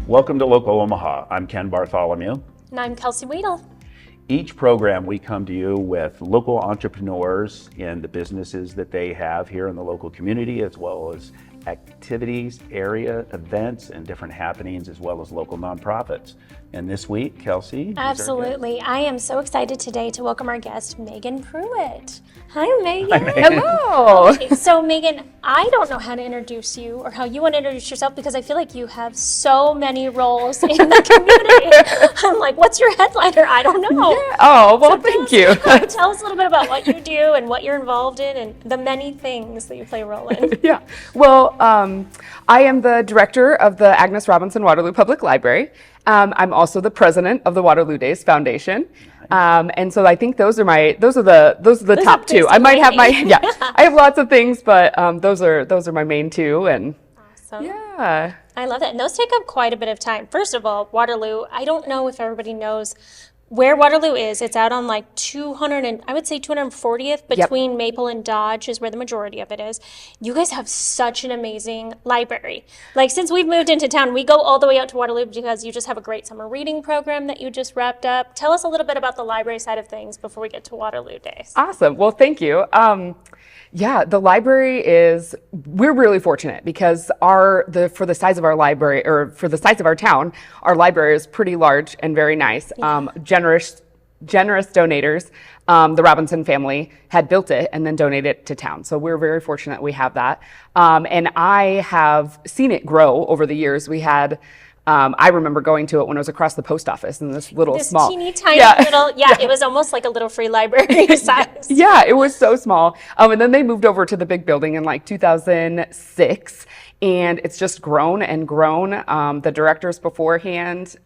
Welcome to Local Omaha. I'm Ken Bartholomew. And I'm Kelsey Weedle. Each program we come to you with local entrepreneurs and the businesses that they have here in the local community, as well as activities, area events, and different happenings, as well as local nonprofits. And this week, Kelsey? Absolutely. I am so excited today to welcome our guest, Meagan Pruitt. Hi, Meagan. Hi, Meagan. Hello. Okay, so, Meagan, I don't know how to introduce you or how you want to introduce yourself because I feel like you have so many roles in the community. I'm like, what's your headliner? I don't know. Yeah. Oh, well, thank you. Tell us a little bit about what you do and what you're involved in and the many things that you play a role in. Yeah. Well, I am the director of the Agnes Waterloo Public Library. I'm also the president of the Waterloo Days Foundation. And so I think those are the top two. I might have I have lots of things, but those are my main two. And awesome. Yeah. I love that. And those take up quite a bit of time. First of all, Waterloo, I don't know if everybody knows where Waterloo is. It's out on like 240th between Maple and Dodge is where the majority of it is. You guys have such an amazing library. Like since we've moved into town, we go all the way out to Waterloo because you just have a great summer reading program that you just wrapped up. Tell us a little bit about the library side of things before we get to Waterloo Days. Awesome. Well, thank you. Yeah, the library we're really fortunate because for the size of our library, or for the size of our town, our library is pretty large and very nice. Yeah. Generous donators, the Robinson family had built it and then donated it to town. So we're very fortunate we have that. And I have seen it grow over the years. We had I remember going to it when I was across the post office in this small, teeny tiny little, it was almost like a little free library size. Yeah, it was so small. And then they moved over to the big building in like 2006. And it's just grown and grown. The directors beforehand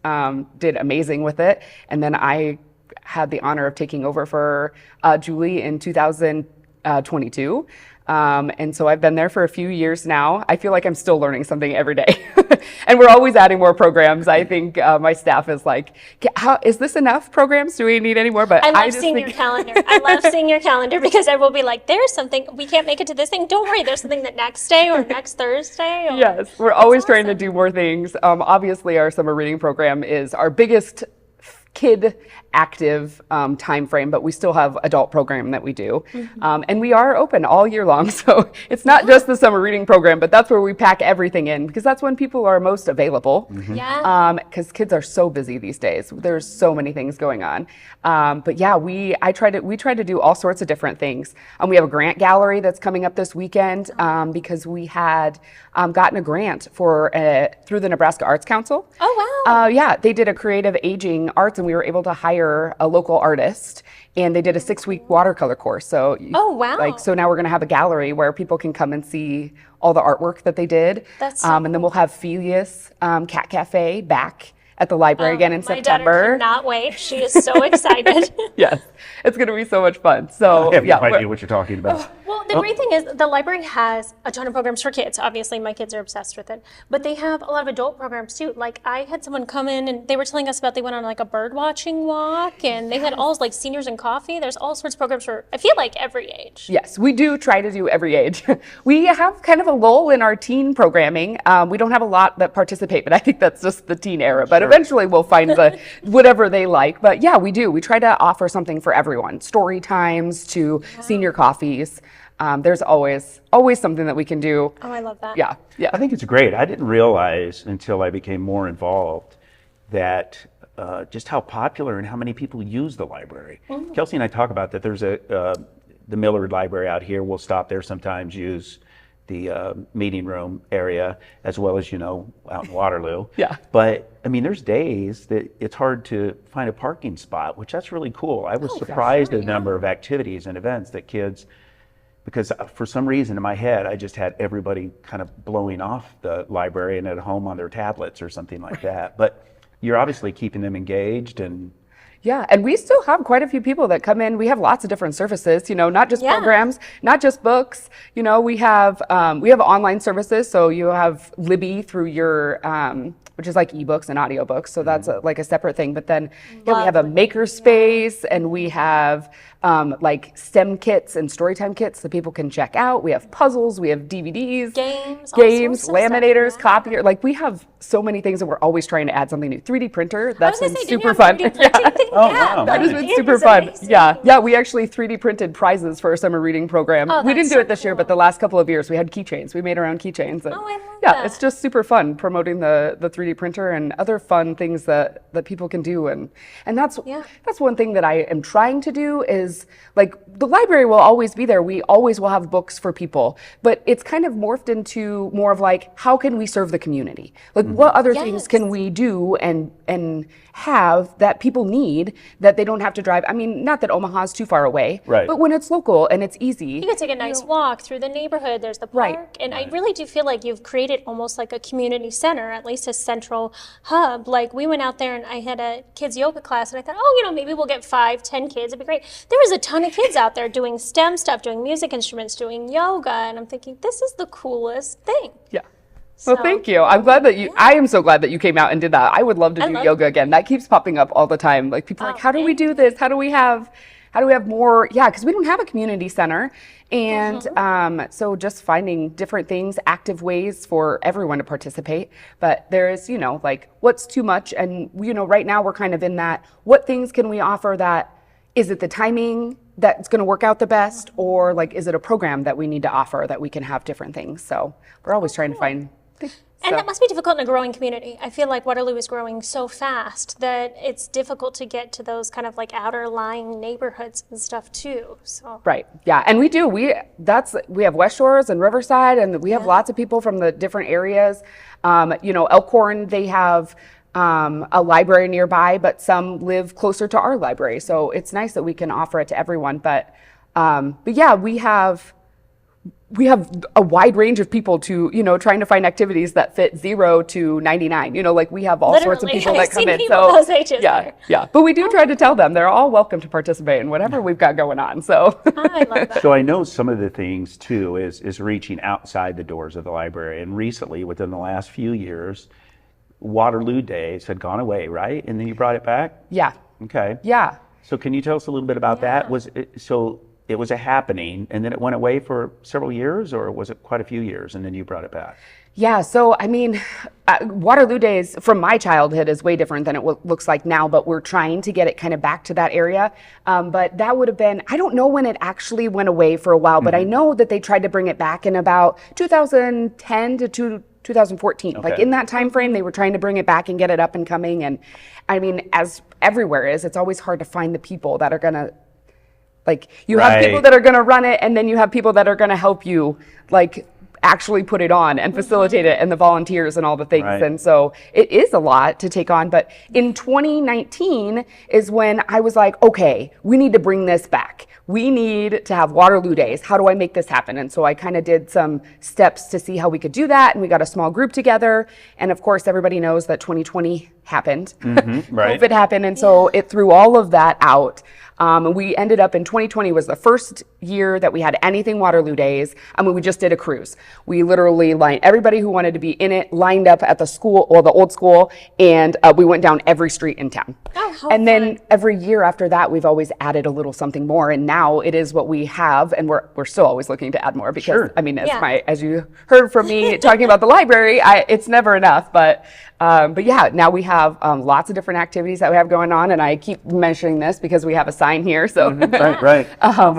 did amazing with it. And then I had the honor of taking over for Julie in 2022. And so I've been there for a few years now. I feel like I'm still learning something every day. And we're always adding more programs. I think my staff is like, is this enough programs? Do we need any more? But I love seeing your calendar. I love seeing your calendar because I will be like, there's something, we can't make it to this thing. Don't worry, there's something that next day or next Thursday. Yes, we're always trying to do more things. Obviously, our summer reading program is our biggest kid active time frame, but we still have adult program that we do. Mm-hmm. And we are open all year long. So it's not just the summer reading program, but that's where we pack everything in because that's when people are most available. Mm-hmm. Yeah. Because kids are so busy these days. There's so many things going on. But yeah, we try to do all sorts of different things. We have a grant gallery that's coming up this weekend because we had gotten a grant through the Nebraska Arts Council. Oh, wow. Yeah, they did a creative aging arts and we were able to hire a local artist and they did a 6-week watercolor course. So, oh, wow. So now we're going to have a gallery where people can come and see all the artwork that they did. That's so and then we'll have Phelius Cat Cafe back at the library again in September. My daughter cannot wait. She is so excited. Yes, it's going to be so much fun. So I have no idea what you're talking about. Well, the great thing is the library has a ton of programs for kids. Obviously, my kids are obsessed with it. But they have a lot of adult programs too. Like I had someone come in and they were telling us about they went on like a bird watching walk and they had all like seniors and coffee. There's all sorts of programs for, I feel like, every age. Yes, we do try to do every age. We have kind of a lull in our teen programming. We don't have a lot that participate, but I think that's just the teen era. But eventually we'll find whatever they like. But yeah, we do. We try to offer something for everyone. Story times to senior coffees. There's always something that we can do. Oh, I love that. Yeah. I think it's great. I didn't realize until I became more involved that just how popular and how many people use the library. Mm-hmm. Kelsey and I talk about that. There's the Millard Library out here. We'll stop there sometimes, use the meeting room area, as well as, out in Waterloo. Yeah. But, I mean, there's days that it's hard to find a parking spot, which that's really cool. I was surprised at the number of activities and events that kids, because for some reason in my head, I just had everybody kind of blowing off the library and at home on their tablets or something like that. But you're obviously keeping them engaged and... Yeah, and we still have quite a few people that come in. We have lots of different services, not just programs, not just books. We have online services. So you have Libby through your, which is like ebooks and audiobooks. So that's like a separate thing. But then we have a maker space and we have like STEM kits and storytime kits that people can check out. We have puzzles, we have DVDs, games, laminators, stuff, copier. Like we have so many things that we're always trying to add something new. 3D printer, that's been say, super fun. Oh, wow. That has Nice. been super fun. Yeah, we actually 3D printed prizes for our summer reading program. Oh, We didn't that's do so it this year, cool. but the last couple of years we had keychains. We made our own keychains. And Oh, I love yeah, that. it's just super fun promoting the 3D printer and other fun things that people can do. And that's one thing that I am trying to do is, like, the library will always be there. We always will have books for people, but it's kind of morphed into more of like, how can we serve the community? Like, what other things can we do and have that people need that they don't have to drive? I mean, not that Omaha's too far away, Right. but when it's local and it's easy. You could take a nice walk through the neighborhood. There's the park. Right. And I really do feel like you've created almost like a community center, at least a central hub. Like we went out there and I had a kids yoga class and I thought, oh, maybe we'll get 5-10 kids. It'd be great. There was a ton of kids out there doing STEM stuff, doing music instruments, doing yoga. And I'm thinking, this is the coolest thing. Yeah. Well, thank you. I'm glad that I am so glad that you came out and did that. I would love to do yoga again. That keeps popping up all the time. Like people are like, how do we do this? How do we have more? Yeah, because we don't have a community center. And so just finding different things, active ways for everyone to participate. But there is, like what's too much? And, right now we're kind of in that, what things can we offer that, is it the timing that's going to work out the best? Or like, is it a program that we need to offer that we can have different things? So we're always trying to find things. And that must be difficult in a growing community. I feel like Waterloo is growing so fast that it's difficult to get to those kind of like outer lying neighborhoods and stuff too. So Right. Yeah. And we do. We have West Shores and Riverside, and we have lots of people from the different areas. Elkhorn, they have a library nearby, but some live closer to our library. So it's nice that we can offer it to everyone. But yeah, we have a wide range of people to, trying to find activities that fit 0 to 99. Like we have all sorts of Literally, people I've that come seen in. people So those ages yeah, there. yeah. But we do try to tell them they're all welcome to participate in whatever we've got going on. So I love that. So I know some of the things too is reaching outside the doors of the library. And recently, within the last few years, Waterloo Days had gone away, right? And then you brought it back? yeah, Okay. yeah. So can you tell us a little bit about that? It was a happening and then it went away for several years, or was it quite a few years and then you brought it back? Yeah, so I mean, Waterloo Days from my childhood is way different than it looks like now, but we're trying to get it kind of back to that area. But that would have been, I don't know when it actually went away for a while, but I know that they tried to bring it back in about 2010 to 2014. Like in that time frame, they were trying to bring it back and get it up and coming. And I mean, as everywhere is, it's always hard to find the people that are going to, like, you have people that are going to run it, and then you have people that are going to help you, like, actually put it on and facilitate it, and the volunteers and all the things. And so it is a lot to take on. But in 2019 is when I was like, okay, we need to bring this back. We need to have Waterloo Days. How do I make this happen? And so I kind of did some steps to see how we could do that. And we got a small group together. And of course, everybody knows that 2020 happened. Right. COVID happened. And so it threw all of that out. And we ended up in 2020 was the first year that we had anything Waterloo Days. I mean, we just did a cruise. We literally everybody who wanted to be in it lined up at the school or the old school. And we went down every street in town. Oh, how and then fun. every year after that, we've always added a little something more. And now it is what we have. And we're still always looking to add more because, I mean, as you heard from me talking about the library, it's never enough. But yeah, now we have lots of different activities that we have going on. And I keep mentioning this because we have a sign here. So Right.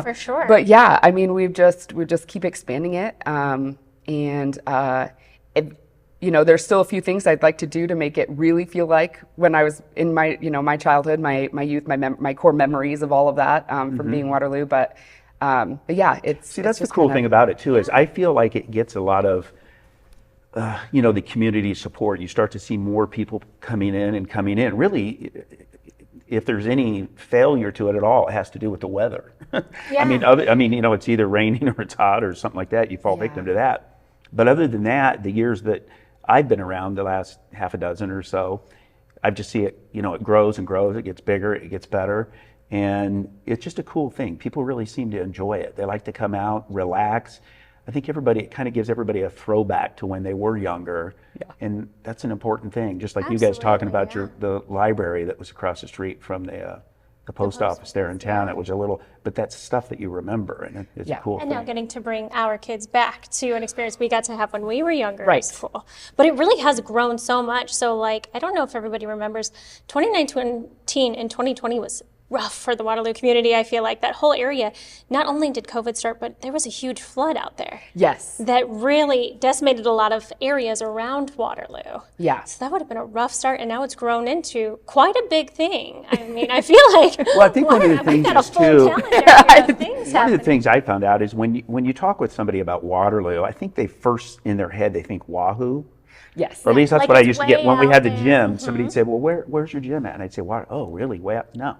For sure. But yeah, I mean, we just keep expanding it. There's still a few things I'd like to do to make it really feel like when I was in my, my childhood, my youth, my core memories of all of that from being Waterloo. But yeah, See, that's the cool thing about it too, is I feel like it gets a lot of, the community support. You start to see more people coming in. Really, if there's any failure to it at all, it has to do with the weather. I mean, it's either raining or it's hot or something like that. You fall victim to that. But other than that, the years that I've been around, the last half a dozen or so, I just see it, it grows and grows, it gets bigger, it gets better. And it's just a cool thing. People really seem to enjoy it. They like to come out, relax. I think it kind of gives everybody a throwback to when they were younger. Yeah. And that's an important thing. Just like you guys talking about the library that was across the street from the the post office there in town. It was a little, but that's stuff that you remember, and it's a cool And thing. now getting to bring our kids back to an experience we got to have when we were younger Right. is cool. But it really has grown so much. So like, I don't know if everybody remembers, 2019 and 2020 was rough for the Waterloo community. I feel like that whole area, not only did COVID start, but there was a huge flood out there Yes. that really decimated a lot of areas around Waterloo. Yeah. So that would have been a rough start, and now it's grown into quite a big thing. I mean, I feel like Well, I think one of the we've things got a is, full too, calendar of things one of happening. the things I found out is when you talk with somebody about Waterloo, I think they first in their head they think Wahoo. Yes. Or at least that's Like what I it's used to get way when we out had the there. gym. Somebody'd say, "Well, where's your gym at?" And I'd say, "Water." Oh, really? Way up? No,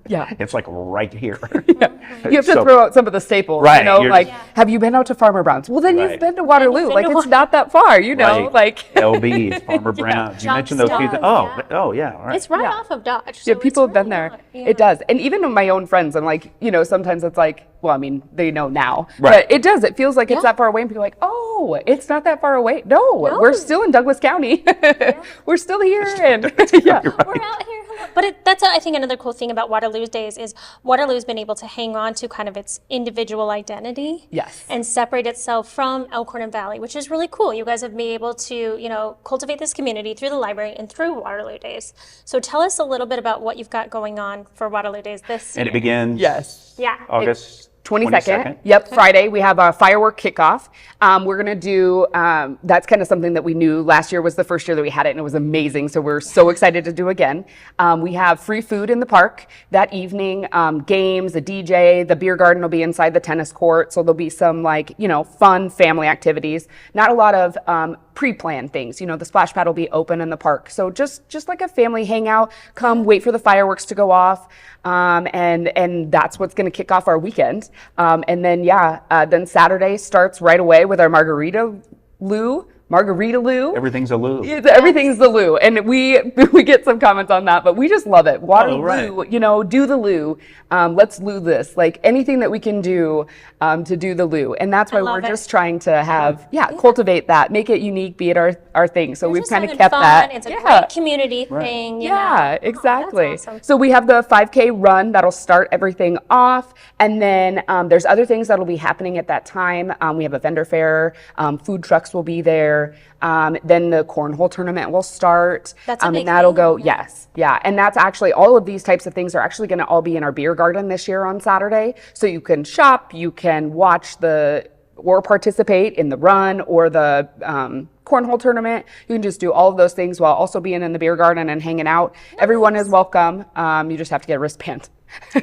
Yeah. it's like right here. You have to So- throw out some of the staples, Right, you know, you're like, just- have you been out to Farmer Brown's? Well, then Right. you've been to Waterloo. been Like, to it's not that far, you know, Right. like. LB's, Farmer Brown's. You Junk mentioned those few stuff, things. Oh, yeah. oh yeah. All right. It's right Yeah. off of Dodge. Yeah, so people it's have been really there. not- yeah. It does. And even my own friends, I'm like, you know, sometimes it's like, well, I mean, they know now. Right. But it does. It feels like it's Yeah. that far away. And people are like, oh, it's not that far away. No, we're still in Douglas County. We're still here. And yeah. We're out here. But that's, I think, another cool thing about Waterloo's days is Waterloo's been able to hang on to kind of its individual identity. Yes. And separate itself from Elkhorn and Valley, which is really cool. You guys have been able to, you know, cultivate this community through the library and through Waterloo Days. So tell us a little bit about what you've got going on for Waterloo Days this And year. it begins. Yes. Yeah. August 22nd. Yep, Friday. We have a firework kickoff. We're going to do, that's kind of something that we knew last year was the first year that we had it, and it was amazing. So we're so excited to do again. We have free food in the park that evening, games, a DJ, the beer garden will be inside the tennis court. So there'll be some like, you know, fun family activities. Not a lot of pre-planned things. You know, the splash pad will be open in the park. So just like a family hangout, come wait for the fireworks to go off. And that's what's going to kick off our weekend. And then, then Saturday starts right away with our Margaritaville. Everything's a loo. Everything's the loo, and we get some comments on that, but we just love it. Waterloo, right. you know, do the loo. Let's loo this. Like anything that we can do to do the loo, and that's why we're love it. just trying to have cultivate that, make it unique, be it our thing. So We're we've just kind of having kept fun. that. It's a great community thing. You Yeah, know. exactly. Oh, that's awesome. So we have the 5K run that'll start everything off, and then there's other things that'll be happening at that time. We have a vendor fair, food trucks will be there. Then the cornhole tournament will start. That's a big and that'll thing, go, yeah. yes, yeah. And that's actually, all of these types of things are actually going to all be in our beer garden this year on Saturday. So you can shop, you can watch or participate in the run or the cornhole tournament. You can just do all of those things while also being in the beer garden and hanging out. Everyone is welcome. You just have to get a wristband.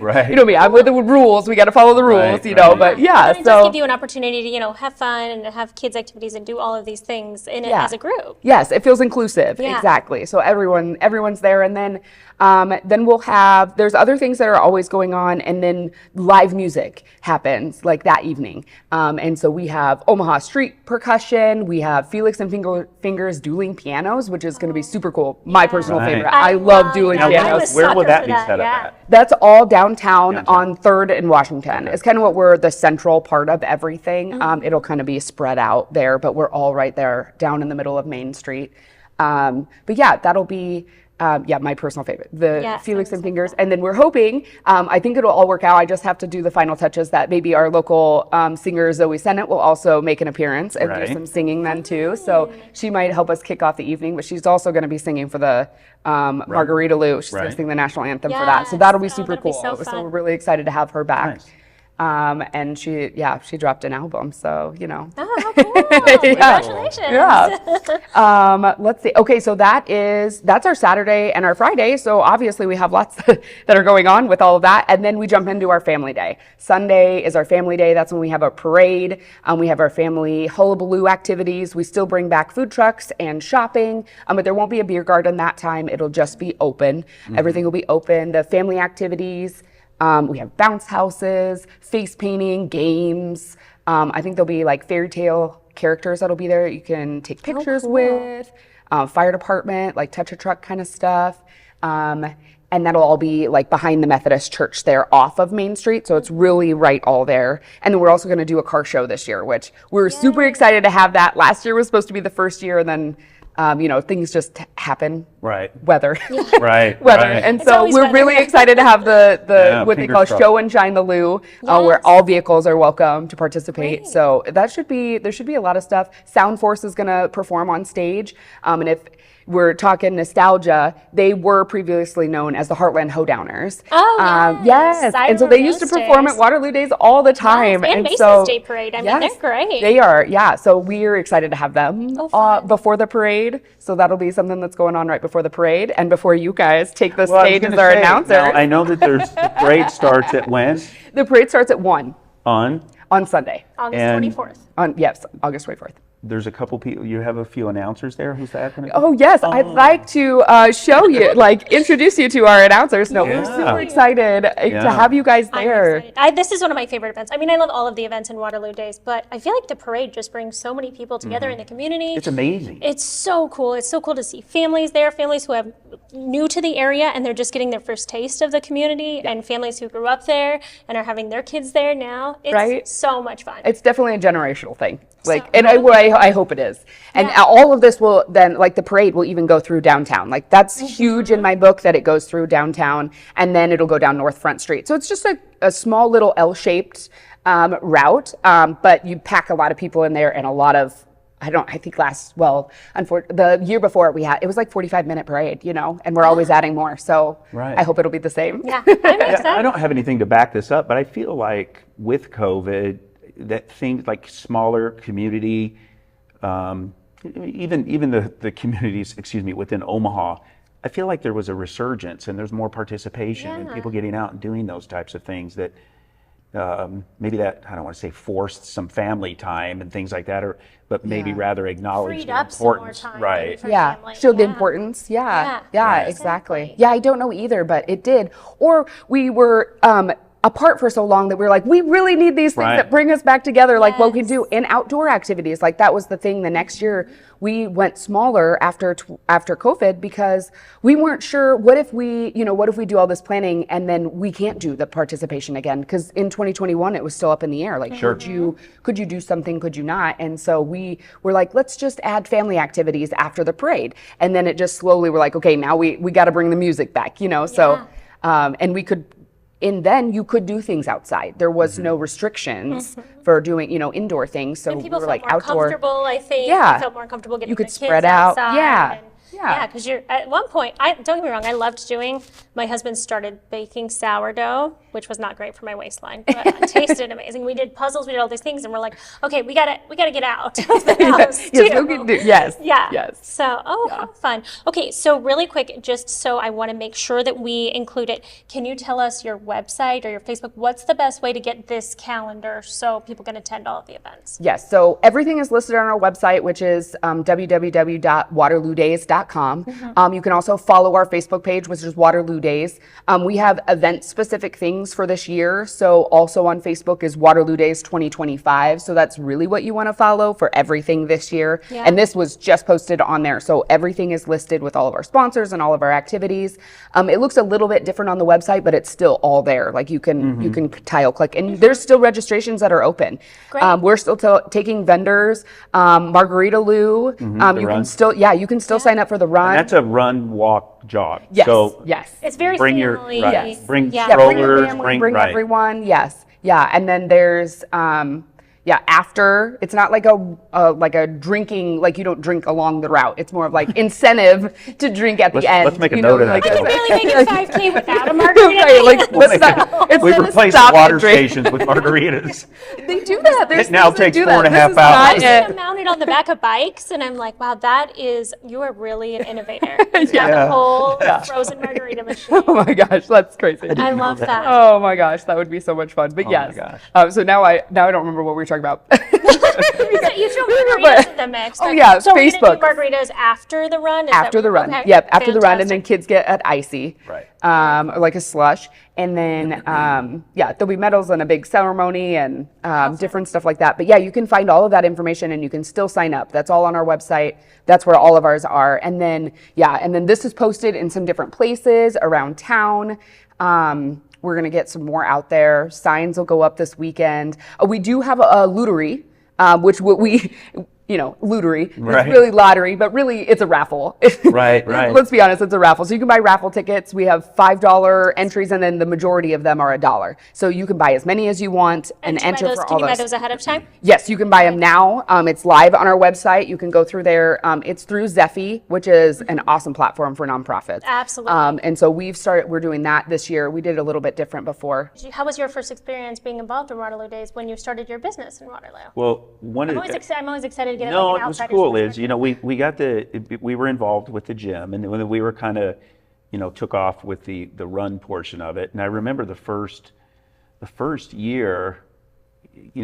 Right. You know me, I'm with the rules. We got to follow the rules, Right, you know, right. but yeah. And it does give you an opportunity to, you know, have fun and have kids activities and do all of these things in it as a group. Yes, it feels inclusive. Yeah. Exactly. So everyone's there, and then we'll have, there's other things that are always going on, and then live music happens like that evening. And so we have Omaha Street Percussion, we have Felix and Fingers dueling pianos, which is going to be super cool. My personal Right. favorite. I love dueling Now, that. I pianos. was where would sucker that for be that, set up yeah. at? That's all downtown Downtown. on 3rd and Washington. It's kind of what we're the central part of everything. It'll kind of be spread out there, but we're all right there down in the middle of Main Street. But yeah, that'll be my personal favorite, the Felix and Fingers. And then we're hoping, I think it'll all work out. I just have to do the final touches that maybe our local singer Zoe Sennett will also make an appearance and Right. do some singing then too. So she might help us kick off the evening, but she's also going to be singing for the Margaritaville. She's going Right. to sing the national anthem for that. So Yes. that'll be Oh, super that'll be cool. so So fun. we're really excited to have her back. Nice. And she dropped an album. So, you know. Oh, how cool. Congratulations. Yeah. Let's see. Okay, so that's our Saturday and our Friday. So obviously we have lots that are going on with all of that. And then we jump into our family day. Sunday is our family day. That's when we have a parade. We have our family hullabaloo activities. We still bring back food trucks and shopping, but there won't be a beer garden that time. It'll just be open. Everything will be open. The family activities. We have bounce houses, face painting, games. I think there'll be like fairy tale characters that'll be there that you can take pictures with. Fire department, like touch a truck kind of stuff. And that'll all be like behind the Methodist church there off of Main Street. So it's really right all there. And then we're also going to do a car show this year, which we're super excited to have that. Last year was supposed to be the first year, and then things just happen. Right. Weather. Right. Weather. Right. And It's so always we're weather. really excited to have the what they fingers call crossed. Show and Shine the Lou, where Yes. all vehicles are welcome to participate. Great. So there should be a lot of stuff. Sound Force is going to perform on stage. And if we're talking nostalgia, they were previously known as the Heartland Hoedowners. Oh, yes. I And so they used to remember perform those at Waterloo Days all the time. and Macy's so, Day Parade. I mean, they're great. They are, yeah. So we're excited to have them fun. before the parade. So that'll be something that's going on right before the parade and before you guys take the Well, I was stage as gonna our say, announcer. now, I know that the parade starts at when? The parade starts at 1 On? on Sunday. August And- 24th. Yes, August 24th. There's a couple people, you have a few announcers there. Who's that going to be? Oh yes, I'd like to show you, introduce you to our announcers. No, we're Yeah. super excited to Yeah. have you guys I'm there. excited. This is one of my favorite events. I mean, I love all of the events in Waterloo Days, but I feel like the parade just brings so many people together in the community. It's amazing. It's so cool. It's so cool to see families there, families who have new to the area and they're just getting their first taste of the community, and families who grew up there and are having their kids there now. It's Right. so much fun. It's definitely a generational thing. So- I hope it is. And Yeah. all of this will then, the parade will even go through downtown. That's huge in my book that it goes through downtown and then it'll go down North Front Street. So it's just a small little L-shaped route, but you pack a lot of people in there and a lot of, the year before it was 45-minute parade, and we're always adding more. So Right. I hope it'll be the same. Yeah, I'm excited. I don't have anything to back this up, but I feel like with COVID, that things like smaller community, even the communities, within Omaha, I feel like there was a resurgence and there's more participation and Yeah. people getting out and doing those types of things that maybe that, I don't want to say forced some family time and things like that, but maybe Yeah. rather acknowledge Freed the up some more importance. time Right. for Yeah, family. showed the Yeah. importance. Yeah, Yeah, exactly. exactly. Yeah, I don't know either, but it did. Or we were apart for so long that we were like, we really need these things Right. that bring us back together, like what we can Yes. do in outdoor activities. That was the thing. The next year we went smaller after COVID because we weren't sure what if we do all this planning and then we can't do the participation again, because in 2021 it was still up in the air. Sure. Could you do something? Could you not? And so we were like, let's just add family activities after the parade. And then it just slowly we're like, okay, now we got to bring the music back, So, and we could, and then you could do things outside. There was no restrictions for doing, indoor things. So And people we were felt like more outdoor. comfortable, I think. Yeah. They felt more comfortable getting You could the kids spread out. outside. Yeah. And, Yeah. because you're at one point, don't get me wrong, I loved my husband started baking sourdough, which was not great for my waistline, but it tasted amazing. We did puzzles, we did all these things, and we're like, okay, we gotta get out of the house Yes, too. we can do- yes, Yeah. yes. So, how fun. Okay, so really quick, just so I want to make sure that we include it, can you tell us your website or your Facebook? What's the best way to get this calendar so people can attend all of the events? Yes, so everything is listed on our website, which is www.waterloodays.com. You can also follow our Facebook page, which is Waterloo Days. We have event-specific things for this year. So also on Facebook is Waterloo Days 2025. So that's really what you want to follow for everything this year. Yeah. And this was just posted on there. So everything is listed with all of our sponsors and all of our activities. It looks a little bit different on the website, but it's still all there. You can tile click, and there's still registrations that are open. Great. We're still taking vendors. Margaritaville. You can still sign up for the run. And that's a run, walk, jog. Yes. So yes. It's very bring your family. right. Bring Yeah, Bring your strollers. family, bring right. everyone. Yes. Yeah. And then there's after, it's not like a drinking, you don't drink along the route. It's more of incentive to drink at the end. Let's make a note of that. You can barely make it 5K without a Right, margarita. We replaced the water stations with margaritas. They do that. There's It now things that takes do 4.5 that. This is hours. not I see it. them mounted on the back of bikes, and I'm like, wow, you are really an innovator. You've got Yeah. the whole frozen margarita machine. Oh my gosh, that's crazy. I love that. Oh my gosh, that would be so much fun. But my yes. gosh. So now I don't remember what we were talking about. You threw margaritas in the mix. Oh, yeah, So we're Facebook. gonna do margaritas after the run? After the run. Okay. Yep, after the run, and then Fantastic. kids get an icy. Right. Or like a slush. And then, there'll be medals and a big ceremony and different stuff like that. But yeah, you can find all of that information and you can still sign up. That's all on our website. That's where all of ours are. And then, this is posted in some different places around town. We're going to get some more out there. Signs will go up this weekend. We do have a luterie, which lottery. Right. It's really lottery, but really it's a raffle. Right, right. Let's be honest, it's a raffle. So you can buy raffle tickets. We have $5 entries, and then the majority of them are $1. So you can buy as many as you want and enter for all Can you buy those. those ahead of time? Yes, you can buy them now. It's live on our website. You can go through there. It's through Zephy, which is an awesome platform for nonprofits. Absolutely. And so we're doing that this year. We did a little bit different before. How was your first experience being involved in Waterloo Days when you started your business in Waterloo? Well, I'm always excited to get no, an it was outsider's cool. Is perspective. we were involved with the gym, and when we were kind of took off with the run portion of it. And I remember the first year,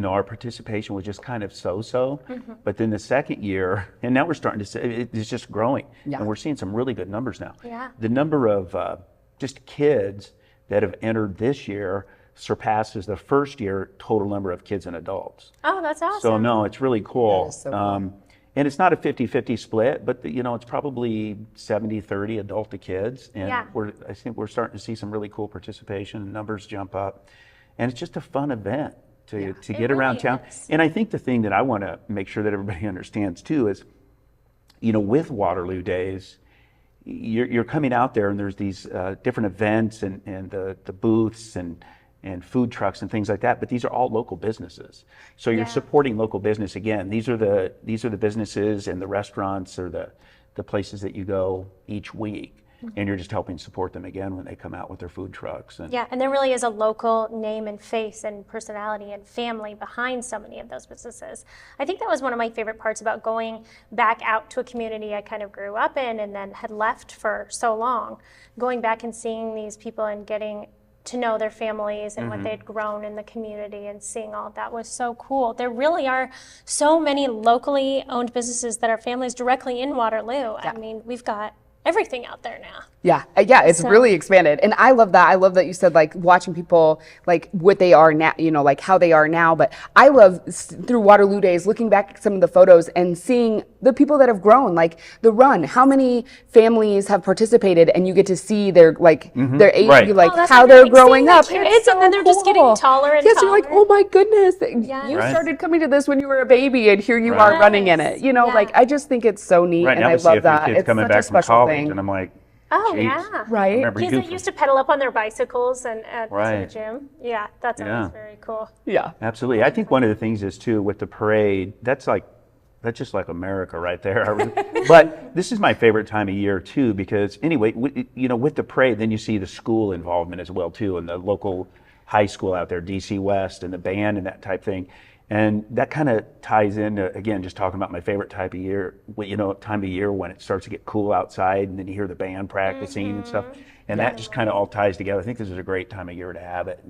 our participation was just kind of so-so. But then the second year, and now we're starting to see it's just growing, and we're seeing some really good numbers now. Yeah. The number of just kids that have entered this year surpasses the first year total number of kids and adults. Oh, that's awesome. So no, it's really cool. That is so cool. And it's not a 50-50 split, but it's probably 70-30 adult to kids. And Yeah. I think we're starting to see some really cool participation, numbers jump up. And it's just a fun event to get around really town. is. And I think the thing that I want to make sure that everybody understands too is, with Waterloo Days, you're coming out there and there's these different events and the booths and food trucks and things like that, but these are all local businesses. So you're supporting local business again. These are the businesses and the restaurants or the places that you go each week, and you're just helping support them again when they come out with their food trucks. And Yeah, and there really is a local name and face and personality and family behind so many of those businesses. I think that was one of my favorite parts about going back out to a community I kind of grew up in and then had left for so long. Going back and seeing these people and getting to know their families and what they'd grown in the community and seeing all of that was so cool. There really are so many locally owned businesses that are families directly in Waterloo. I mean, we've got everything out there now. Yeah, it's really expanded. And I love that. I love that you said, like, watching people, like, what they are now, like, how they are now. But I love, through Waterloo Days, looking back at some of the photos and seeing the people that have grown, like, the run. How many families have participated, and you get to see their, like, their age, Right. like, that's how what they're like, growing seeing up. the kids, and then they're just getting cool. taller and yes, taller. you're like, oh my goodness. Yes. You Right. started coming to this when you were a baby, and here you Right. are running in it. Yes. Like, I just think it's so neat, right and now I we see a love few that. kids It's coming such back a from special college, thing. and I'm like, Oh, geez. yeah. Right. Remember Kids that used to pedal up on their bicycles and to the Right. gym. Yeah, that's always Yeah. very cool. Yeah. Absolutely. I think one of the things is too with the parade, that's just like America right there. But this is my favorite time of year too, because anyway, with the parade, then you see the school involvement as well too, and the local high school out there, DC West, and the band and that type thing. And that kind of ties into, again, just talking about my favorite type of year, time of year when it starts to get cool outside and then you hear the band practicing and stuff. And that just kind of all ties together. I think this is a great time of year to have it.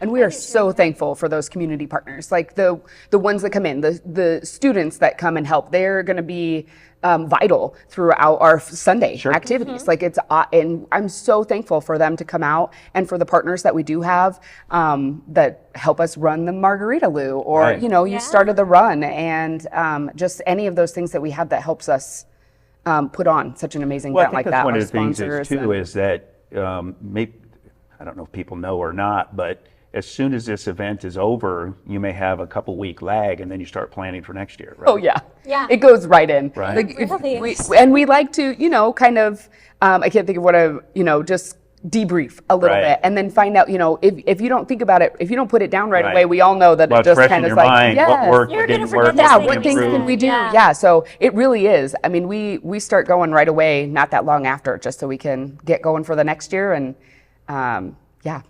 And we are so thankful for those community partners, like the ones that come in, the students that come and help. They're going to be vital throughout our Sunday activities. Like and I'm so thankful for them to come out, and for the partners that we do have that help us run the Margaritaville, or Right. you started the run, and just any of those things that we have that helps us put on such an amazing Well, I event think like that's that. one Our of the things sponsors is that maybe, I don't know if people know or not, but as soon as this event is over, you may have a couple week lag, and then you start planning for next year. Right? Oh yeah, Yeah. it goes right in. Right. Like, It really is. and we like to, kind of, I can't think of what just debrief a little Right. bit, and then find out, if you don't think about it, if you don't put it down right Right. away, we all know that Well, it it's just fresh kind in of your like, mind. yes. What worked, You're what gonna didn't forget work, this Yeah, what thing what can things improve. can we do? Yeah. Yeah, so it really is. I mean, we start going right away, not that long after, just so we can get going for the next year, and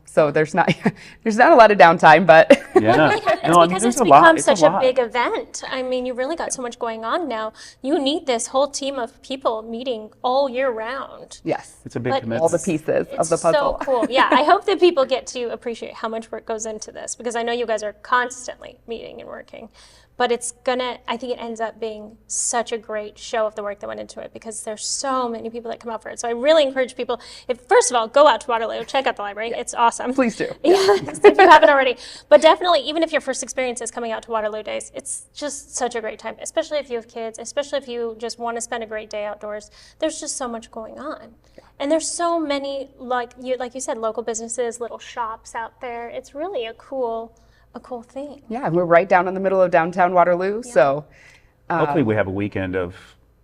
so there's not a lot of downtime, but Yeah. It's No, I mean, because there's it's a lot. become It's such a a lot. big event. I mean, you really got so much going on now. You need this whole team of people meeting all year round. yes, It's a big But commitment. all the pieces of It's the puzzle. so cool. Yeah, I hope that people get to appreciate how much work goes into this, because I know you guys are constantly meeting and working. But I think it ends up being such a great show of the work that went into it, because there's so many people that come out for it. So I really encourage people, first of all, go out to Waterloo, check out the library. It's awesome. Please do. Yeah, if you haven't already. But definitely, even if your first experience is coming out to Waterloo Days, it's just such a great time, especially if you have kids, especially if you just want to spend a great day outdoors. There's just so much going on. And there's so many, like you said, local businesses, little shops out there. It's really a cool thing. Yeah, and we're right down in the middle of downtown Waterloo, so Hopefully we have a weekend of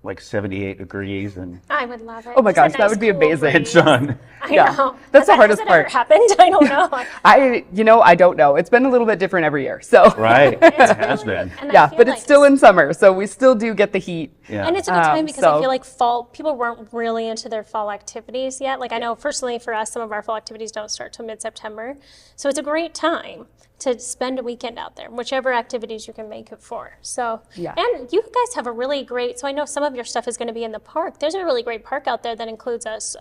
like 78 degrees and I would love it. Oh my Just a gosh, that nice would be cool amazing. and sun. I Yeah, know. that's the hardest Has it ever part. happened? I don't know. I don't know. It's been a little bit different every year. So Right, it has been. And I yeah, feel but like it's still in summer, so we still do get the heat. Yeah. And it's a good time because I so- feel like fall, people weren't really into their fall activities yet. Like I know personally for us, some of our fall activities don't start till mid-September. So it's a great time to spend a weekend out there, whichever activities you can make it for. So, Yeah. and you guys have a really great, so I know some of your stuff is going to be in the park. There's a really great park out there that includes us,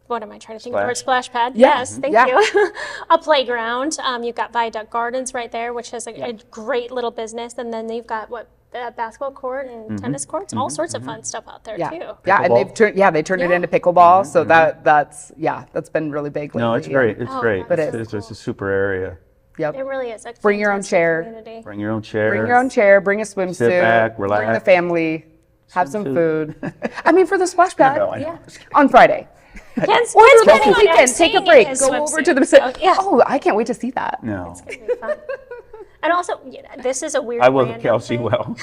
what am I trying to think of the word? Splash pad. Yeah. Yes, thank Yeah. you. A playground. You've got Viaduct Gardens right there, which has a great little business. And then you've got basketball court and tennis courts, all sorts of fun stuff out there Yeah, too. yeah, and Pickleball. they turned it into pickleball, so that's been really big lately. No, it's great. It's Oh, great. that's so It's a super area. Yep. It really is. A Bring your own fantastic chair. community. Bring your own chair. Bring your own chair, bring a swimsuit, Sit back, bring the relax. family, have some Swimsuit. food. I mean, for the splash pad No, I know. Yeah. on Friday. Ken's Or planning this on weekend, take a staying break, in his go over swimsuit, to the. so, yeah. Oh, I can't wait to see that. No. It'll be fun. And also, this is a weird. I will random Kelsey thing. well.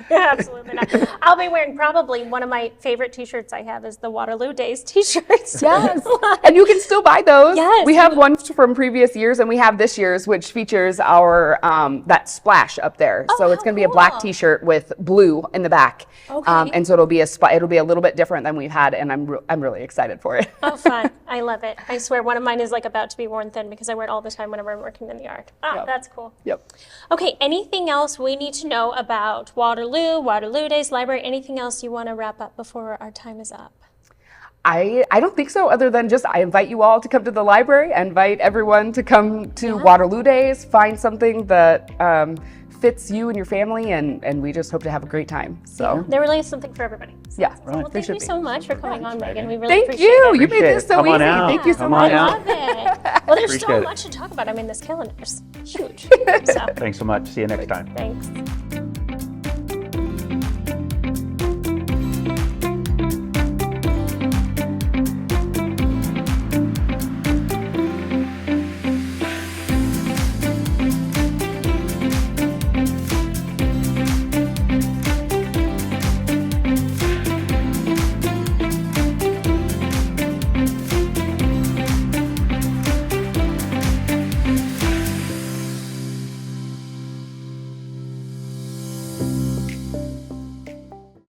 Absolutely not. I'll be wearing probably one of my favorite T-shirts I have is the Waterloo Days T-shirts. Yes, and you can still buy those. Yes. We have one from previous years, and we have this year's, which features our that splash up there. So it's how going to be a black cool. T-shirt with blue in the back. Okay. And so it'll be a little bit different than we've had, and I'm really excited for it. Oh, fun. I love it. I swear one of mine is like about to be worn thin because I wear it all the time whenever I'm working in the yard. Ah, Yep. that's cool. Yep. Okay, anything else we need to know about Waterloo, Waterloo Days Library, anything else you want to wrap up before our time is up? I don't think so, other than just I invite you all to come to the library. I invite everyone to come to Waterloo Days, find something that fits you and your family, and we just hope to have a great time. So There really is something for everybody. So, yeah, well, there thank should you be. so much for coming on, Meagan. We really Thank appreciate you. it. You made Appreciate this it. so Come easy. on out. Thank you so Come much. on I out. love it. Well, there's so Appreciate it. much to talk about. I mean, this calendar's huge. So, Thanks so much. See you next time. thanks.